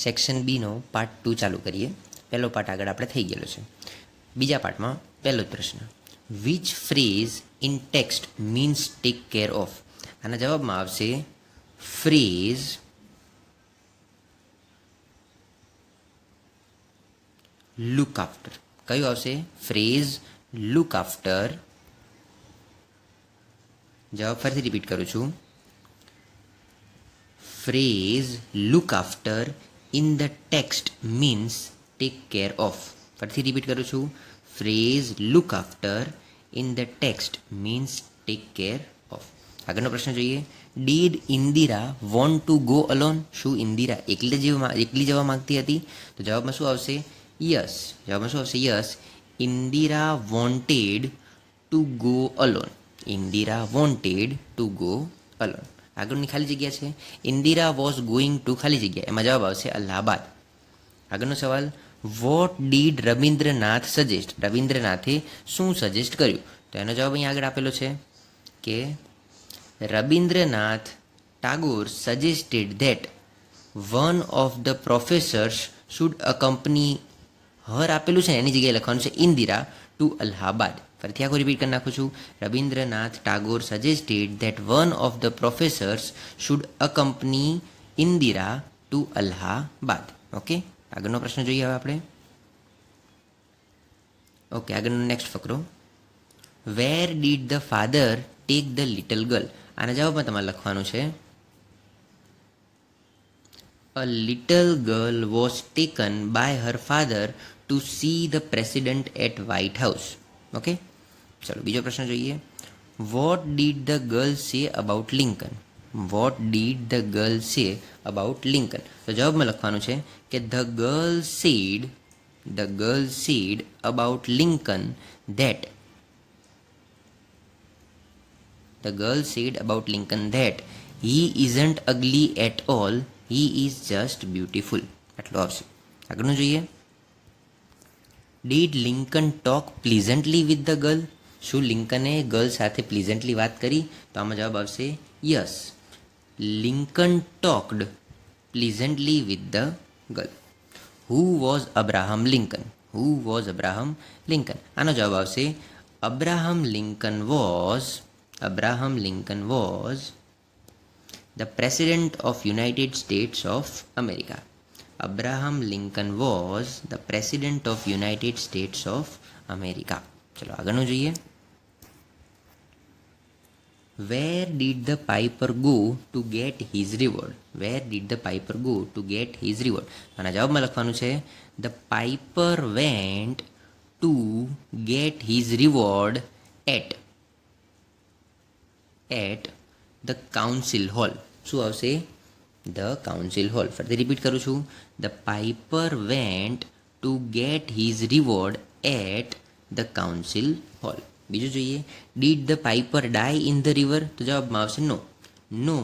Section બીનો part 2 ચાલુ કરીએ. પહેલો પાર્ટ આગળ આપણે થઈ ગયેલો છે. બીજા પાર્ટમાં પહેલો જ પ્રશ્ન, which phrase in text means take care of. આના જવાબમાં આવશે ફ્રેઝ લુક આફ્ટર. કયું આવશે? Phrase look after. જવાબ ફરીથી રિપીટ કરું છું. Phrase look after in the text means take care of. ફરીથી રિપીટ કરું છું. Phrase look after in the text means take care of. આગળનો પ્રશ્ન જોઈએ. Did Indira want to go alone. શું ઇન્દિરા એકલી જવા માંગતી હતી? તો જવાબમાં શું આવશે? યસ. જવાબમાં શું આવશે? Yes. Indira wanted to go alone. Indira wanted to go alone. આગળની ખાલી જગ્યા છે ઇન્દિરા વોઝ ગોઈંગ ટુ ખાલી જગ્યા, એમાં જવાબ આવશે અલ્હાબાદ. આગળનો સવાલ, વોટ ડીડ રવિન્દ્રનાથ સજેસ્ટ. રવિન્દ્રનાથે શું સજેસ્ટ કર્યું? તો એનો જવાબ અહીં આગળ આપેલો છે કે Rabindranath Tagore suggested that one of the professors should accompany her. આપેલું છે એની જગ્યાએ લખવાનું છે ઇન્દિરા ટુ અલ્હાબાદ. ફરીથી આખું રિપીટ કરી નાખું છું. Rabindranath Tagore suggested that one of the professors should accompany Indira to Allahabad. Okay, આગળનો પ્રશ્ન જોઈએ હવે આપણે. ઓકે, આગળનો નેક્સ્ટ ફકરો, where did the father take the little girl. આના જવાબમાં તમારે લખવાનું છે a little girl was taken by her father to see the president at White House. Okay, ચલો બીજો પ્રશ્ન જોઈએ. What did the girl say about Lincoln. What did the girl say about Lincoln. તો જવાબમાં લખવાનું છે કે the girl said about Lincoln that. The girl said about Lincoln that he isn't ugly at all, he is just beautiful. આટલું આવશે. આગળનું જોઈએ. Did Lincoln talk pleasantly with the girl. શું લિંકને ગર્લ સાથે પ્લીઝન્ટલી વાત કરી? તો આમાં જવાબ આવશે yes. Lincoln talked pleasantly with the girl. Who was Abraham Lincoln. Who was Abraham Lincoln. આનો જવાબ આવશે Abraham Lincoln was the President of United States of America. Abraham Lincoln was the President of United States of America. ચલો આગળનું જોઈએ. Where did the piper go to get his reward? Where did the piper go to get his reward? આના જવાબમાં લખવાનું છે the piper went to get his reward at the council hall. શું આવશે? the council hall. ફરીથી repeat કરું છું. the piper went to get his reward at the council hall. બીજું જોઈએ. did the piper die in the river. તો જવાબમાં આવશે no,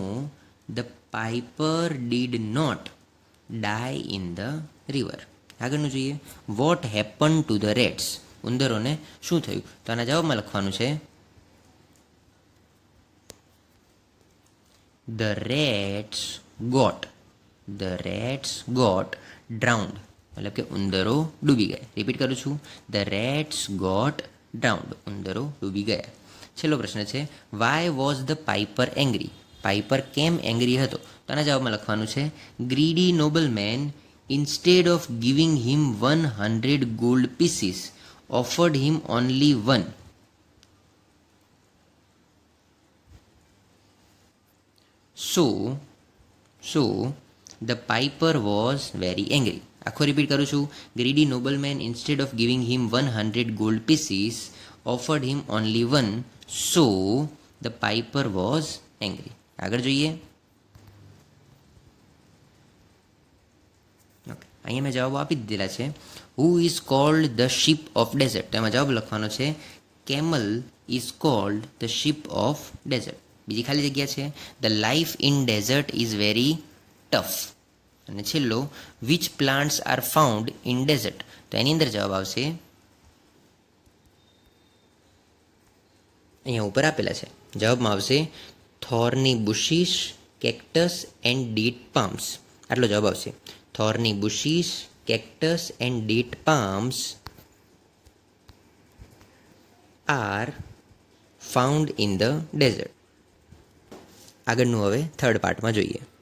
the piper did not die in the river. આગળનું જોઈએ. what happened to the rats. ઉંદરોને શું થયું? તો આના જવાબમાં લખવાનું છે The rats got drowned. મતલબ કે ઉંદરો ડૂબી ગયા. રિપીટ કરું છું. The rats got drowned. ઉંદરો ડૂબી ગયા. છેલ્લો પ્રશ્ન છે why was the piper angry. Piper કેમ એંગ્રી હતો? તો આના જવાબમાં લખવાનું છે greedy nobleman instead of giving him 100 gold pieces offered him only one. So the piper was very angry. આખો રિપીટ કરું છું. Greedy nobleman instead of giving him 100 gold pieces offered him only one. So the piper was angry. આગળ જોઈએ. Okay, અહીંયા મેં જવાબો આપી દીધેલા છે. Who is called the ship of desert. તેમાં જવાબ લખવાનો છે camel is called the ship of desert. બીજી ખાલી જગ્યા છે the life in desert is very tough. અને છેલ્લો which plants are found in desert. તો એની અંદર જવાબ આવશે અહીંયા ઉપર આપેલા છે. જવાબમાં આવશે thorny bushes, cactus and date palms. આટલો જવાબ આવશે. Thorny bushes, cactus and date palms are found in the desert. આગળનું હવે થર્ડ પાર્ટમાં જોઈએ.